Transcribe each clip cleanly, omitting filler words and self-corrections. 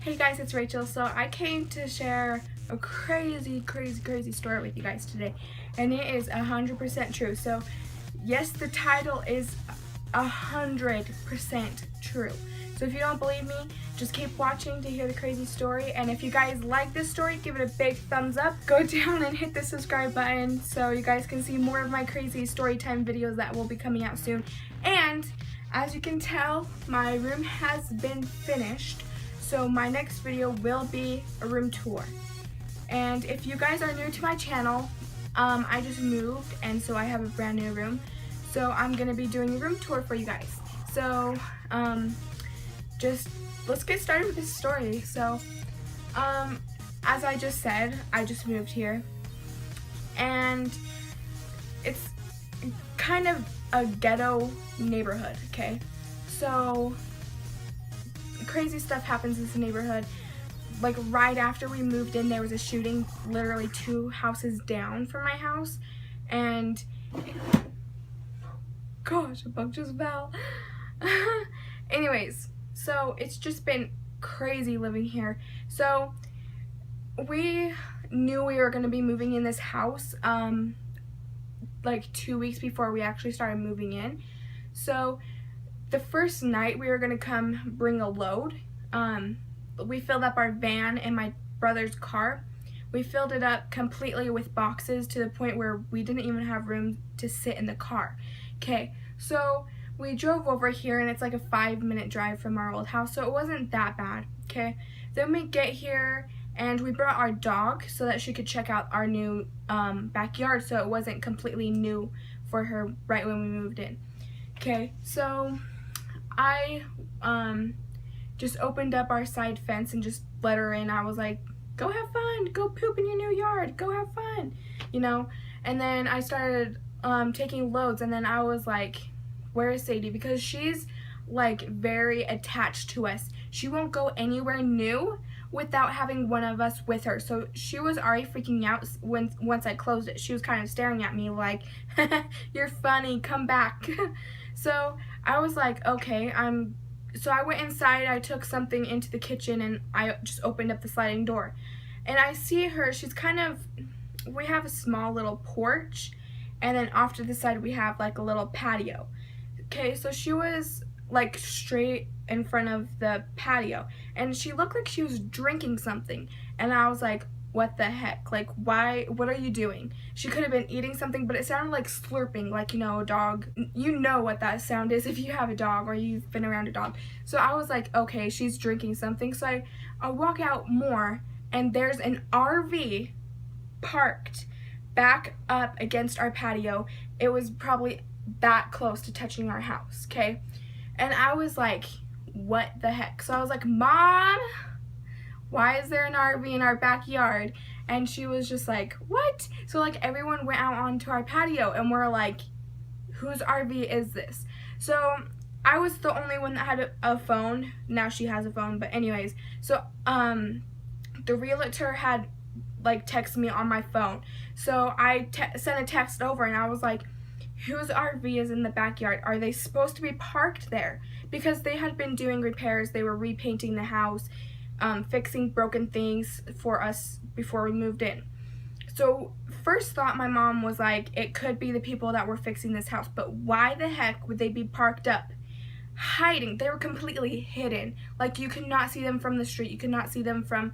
Hey guys, it's Rachel. So I came to share a crazy story with you guys today, and it is 100% true. So yes, the title is 100% true. So if you don't believe me, just keep watching to hear the crazy story. And if you guys like this story, give it a big thumbs up. Go down and hit the subscribe button so you guys can see more of my crazy story time videos that will be coming out soon. And as you can tell, my room has been finished. So my next video will be a room tour. And if you guys are new to my channel, I just moved, and so I have a brand new room. So I'm gonna be doing a room tour for you guys. So just let's get started with this story. So as I just said, I just moved here, and it's kind of a ghetto neighborhood, okay? So crazy stuff happens in this neighborhood. Like right after we moved in, there was a shooting literally 2 houses down from my house, and gosh, a bug just fell. Anyways, so it's just been crazy living here. So we knew we were going to be moving in this house like 2 weeks before we actually started moving in. So the first night we were gonna come bring a load. We filled up our van and my brother's car. We filled it up completely with boxes to the point where we didn't even have room to sit in the car. Okay, so we drove over here, and it's like a 5-minute drive from our old house, so it wasn't that bad. Okay, then we get here and we brought our dog so that she could check out our new backyard, so it wasn't completely new for her right when we moved in. Okay, so I just opened up our side fence and just let her in. I was like, go have fun, go poop in your new yard, go have fun, you know. And then I started taking loads, and then I was like, where is Sadie? Because she's like very attached to us. She won't go anywhere new without having one of us with her. So she was already freaking out once I closed it. She was kind of staring at me like, you're funny, come back. So I was like, okay, so I went inside, I took something into the kitchen, and I just opened up the sliding door. And I see her, she's kind of, we have a small little porch, and then off to the side we have like a little patio. Okay, so she was like straight in front of the patio, and she looked like she was drinking something, and I was like, what the heck, like why, what are you doing? She could have been eating something, but it sounded like slurping, like, you know, a dog, you know what that sound is if you have a dog or you've been around a dog. So I was like, okay, she's drinking something. So I walk out more, and there's an RV parked back up against our patio. It was probably that close to touching our house, okay? And I was like, what the heck? So I was like, Mom, why is there an RV in our backyard? And she was just like, what? So like everyone went out onto our patio, and we're like, whose RV is this? So I was the only one that had a phone. Now she has a phone, but anyways, so the realtor had like texted me on my phone. So I sent a text over, and I was like, whose RV is in the backyard? Are they supposed to be parked there? Because they had been doing repairs. They were repainting the house, fixing broken things for us before we moved in. So first thought my mom was like, it could be the people that were fixing this house, but why the heck would they be parked up hiding? They were completely hidden. Like you could not see them from the street. You could not see them from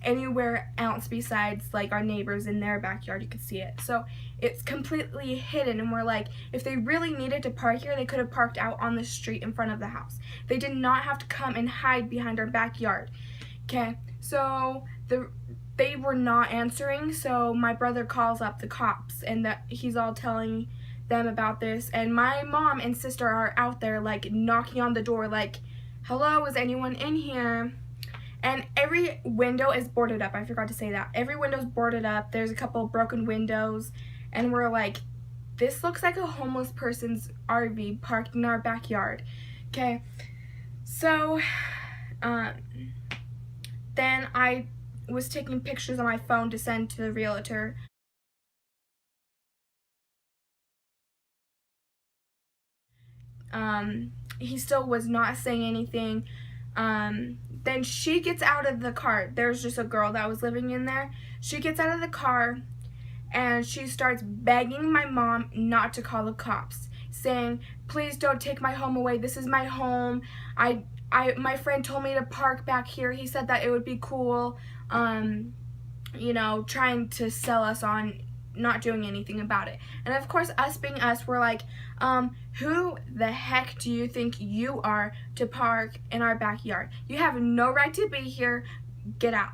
anywhere else besides like our neighbors in their backyard. You could see it. So it's completely hidden, and we're like, if they really needed to park here, they could have parked out on the street in front of the house. They did not have to come and hide behind our backyard. Okay, so they were not answering, so my brother calls up the cops, and he's all telling them about this, and my mom and sister are out there like knocking on the door like, hello, is anyone in here? And every window is boarded up. I forgot to say that. Every window's boarded up. There's a couple broken windows. And we're like, this looks like a homeless person's RV parked in our backyard. Okay. So, then I was taking pictures on my phone to send to the realtor. He still was not saying anything. then she gets out of the car. There's just a girl that was living in there. She gets out of the car and she starts begging my mom not to call the cops, saying, please don't take my home away. This is my home. My friend told me to park back here. He said that it would be cool, you know, trying to sell us on not doing anything about it. And of course, us being us, we're like, who the heck do you think you are to park in our backyard? You have no right to be here. Get out.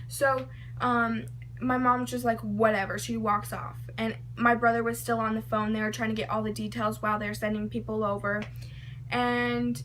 So, my mom's just like, whatever. She walks off. And my brother was still on the phone. They were trying to get all the details while they're sending people over. And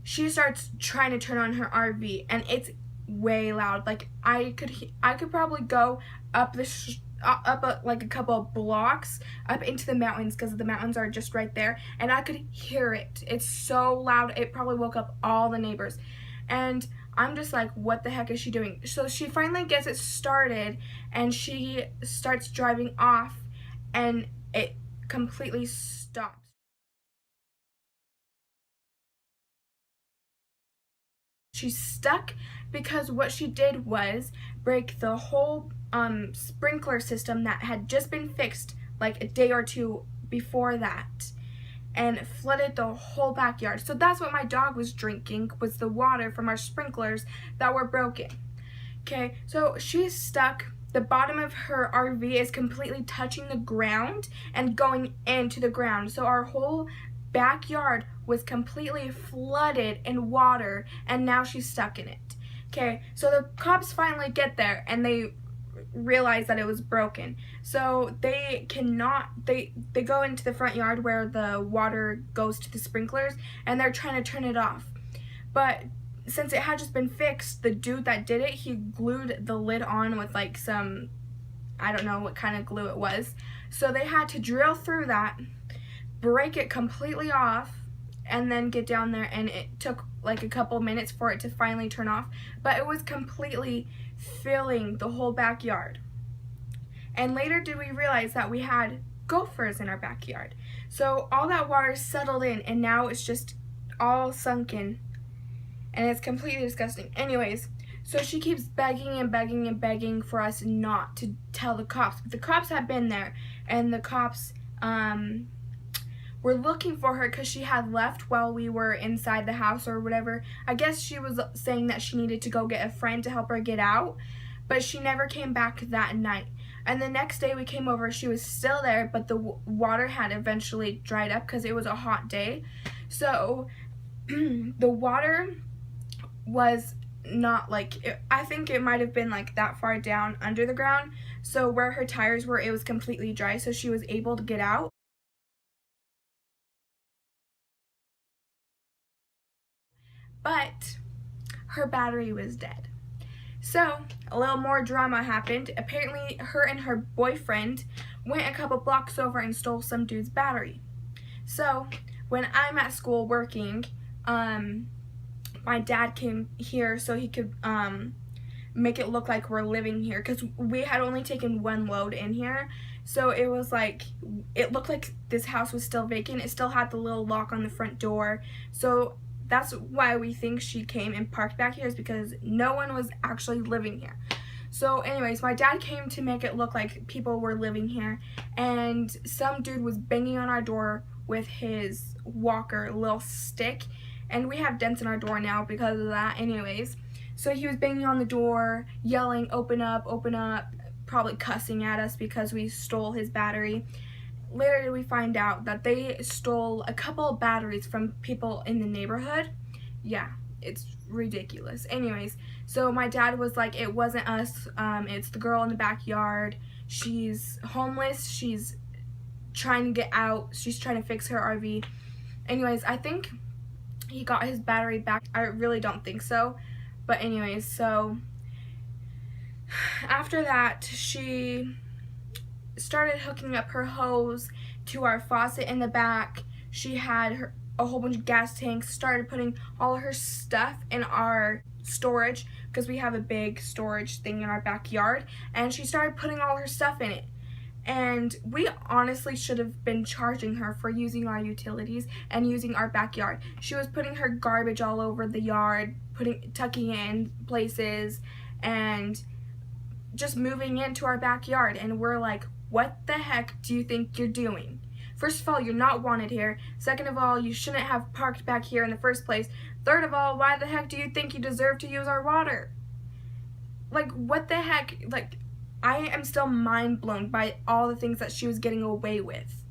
she starts trying to turn on her RV, and it's way loud. Like, I could probably go up like a couple of blocks up into the mountains, because the mountains are just right there, and I could hear it. It's so loud. It probably woke up all the neighbors. And I'm just like, what the heck is she doing? So she finally gets it started, and she starts driving off, and it completely stops. She's stuck because what she did was break the whole sprinkler system that had just been fixed like a day or two before that, and flooded the whole backyard. So that's what my dog was drinking, was the water from our sprinklers that were broken. Okay, so she's stuck. The bottom of her RV is completely touching the ground and going into the ground. So our whole backyard was completely flooded in water, and now she's stuck in it. Okay, so the cops finally get there, and they realize that it was broken. So they go into the front yard where the water goes to the sprinklers, and they're trying to turn it off. But since it had just been fixed, the dude that did it, he glued the lid on with like some, I don't know what kind of glue it was. So they had to drill through that, break it completely off, and then get down there, and it took like a couple minutes for it to finally turn off. But it was completely filling the whole backyard. And later did we realize that we had gophers in our backyard. So all that water settled in, and now it's just all sunken, and it's completely disgusting. Anyways, so she keeps begging and begging and begging for us not to tell the cops. But the cops had been there, and the cops were looking for her because she had left while we were inside the house or whatever. I guess she was saying that she needed to go get a friend to help her get out, but she never came back that night. And the next day we came over, she was still there, but the water had eventually dried up because it was a hot day. So the water was not like, I think it might have been like that far down under the ground. So where her tires were, it was completely dry, so she was able to get out. But her battery was dead. So a little more drama happened. Apparently her and her boyfriend went a couple blocks over and stole some dude's battery. So when I'm at school working, my dad came here so he could make it look like we're living here, because we had only taken one load in here. So it was like, it looked like this house was still vacant. It still had the little lock on the front door. So that's why we think she came and parked back here, is because no one was actually living here. So anyways, my dad came to make it look like people were living here, and some dude was banging on our door with his walker, little stick, and we have dents in our door now because of that. Anyways, so he was banging on the door, yelling, open up, probably cussing at us because we stole his battery. Later we find out that they stole a couple of batteries from people in the neighborhood. Yeah, it's ridiculous. Anyways, so my dad was like, it wasn't us, it's the girl in the backyard. She's homeless, she's trying to get out, she's trying to fix her RV. Anyways, I think he got his battery back. I really don't think so. But anyways, so after that, she started hooking up her hose to our faucet in the back. She had a whole bunch of gas tanks, started putting all her stuff in our storage, because we have a big storage thing in our backyard, and she started putting all her stuff in it. And we honestly should have been charging her for using our utilities and using our backyard. She was putting her garbage all over the yard, tucking it in places, and just moving into our backyard. And we're like, what the heck do you think you're doing? First of all, you're not wanted here. Second of all, you shouldn't have parked back here in the first place. Third of all, why the heck do you think you deserve to use our water? Like, what the heck? Like, I am still mind blown by all the things that she was getting away with.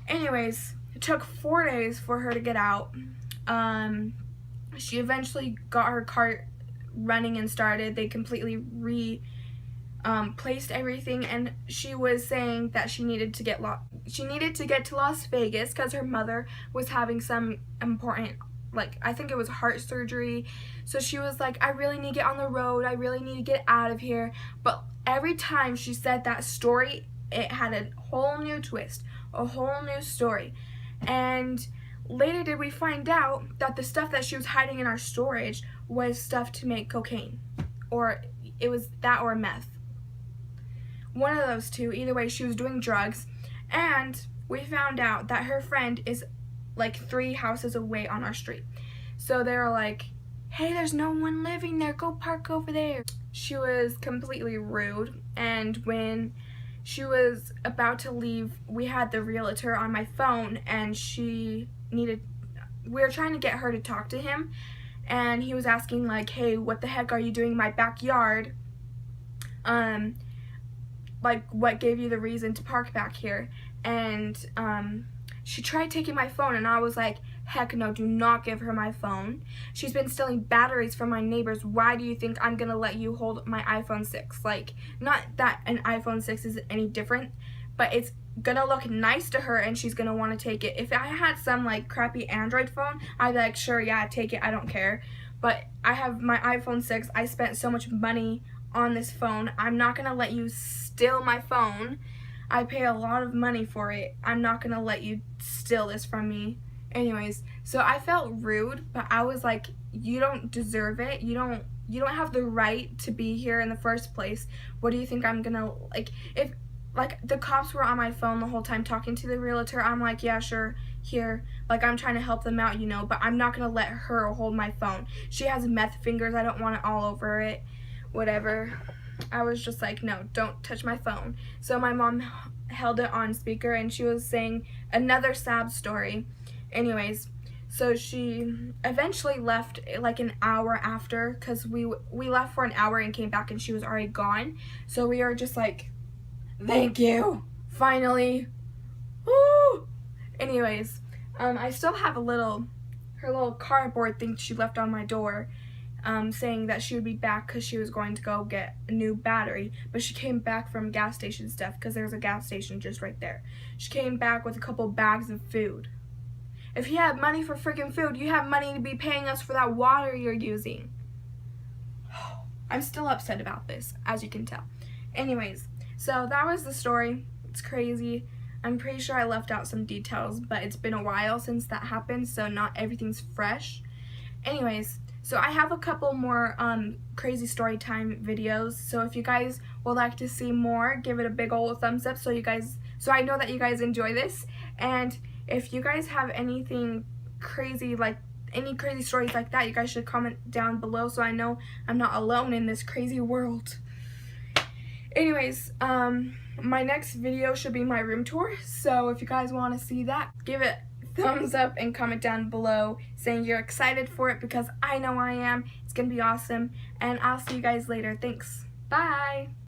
Anyways, it took 4 days for her to get out. She eventually got her cart running and started. They completely placed everything, and she was saying that she needed to get to Las Vegas because her mother was having some important, like, I think it was heart surgery. So she was like, I really need to get on the road, I really need to get out of here. But every time she said that story, it had a whole new twist, a whole new story. And later did we find out that the stuff that she was hiding in our storage was stuff to make cocaine, or it was that or meth. One of those two. Either way, she was doing drugs. And we found out that her friend is like 3 houses away on our street. So they were like, hey, there's no one living there, go park over there. She was completely rude, and when she was about to leave, we had the realtor on my phone, and we were trying to get her to talk to him, and he was asking like, hey, what the heck are you doing in my backyard? Like, what gave you the reason to park back here? And she tried taking my phone, and I was like, heck no, do not give her my phone. She's been stealing batteries from my neighbors. Why do you think I'm gonna let you hold my iPhone 6? Like, not that an iPhone 6 is any different, but it's gonna look nice to her and she's gonna want to take it. If I had some like crappy Android phone, I'd be like, sure, yeah, take it, I don't care. But I have my iPhone 6. I spent so much money on this phone. I'm not gonna let you steal my phone. I pay a lot of money for it. I'm not gonna let you steal this from me. Anyways, so I felt rude, but I was like, you don't deserve it. You don't have the right to be here in the first place. What do you think I'm gonna, like, if like the cops were on my phone the whole time talking to the realtor, I'm like, yeah, sure, here, like, I'm trying to help them out, you know, but I'm not gonna let her hold my phone. She has meth fingers. I don't want it all over it. Whatever. I was just like, no, don't touch my phone. So my mom held it on speaker, and she was saying another sad story. Anyways, so she eventually left like an hour after, because we left for an hour and came back and she was already gone. So we were just like, thank you, finally. Woo! Anyways, I still have her little cardboard thing she left on my door, saying that she would be back because she was going to go get a new battery. But she came back from gas station stuff, because there's a gas station just right there. She came back with a couple bags of food. If you have money for freaking food, you have money to be paying us for that water you're using. I'm still upset about this, as you can tell. Anyways, so that was the story. It's crazy. I'm pretty sure I left out some details, but it's been a while since that happened, so not everything's fresh. Anyways, so I have a couple more crazy story time videos, so if you guys would like to see more, give it a big old thumbs up so I know that you guys enjoy this. And if you guys have anything crazy, like any crazy stories like that, you guys should comment down below so I know I'm not alone in this crazy world. Anyways, my next video should be my room tour, so if you guys want to see that, give it a thumbs up and comment down below saying you're excited for it, because I know I am. It's gonna be awesome, and I'll see you guys later. Thanks. Bye.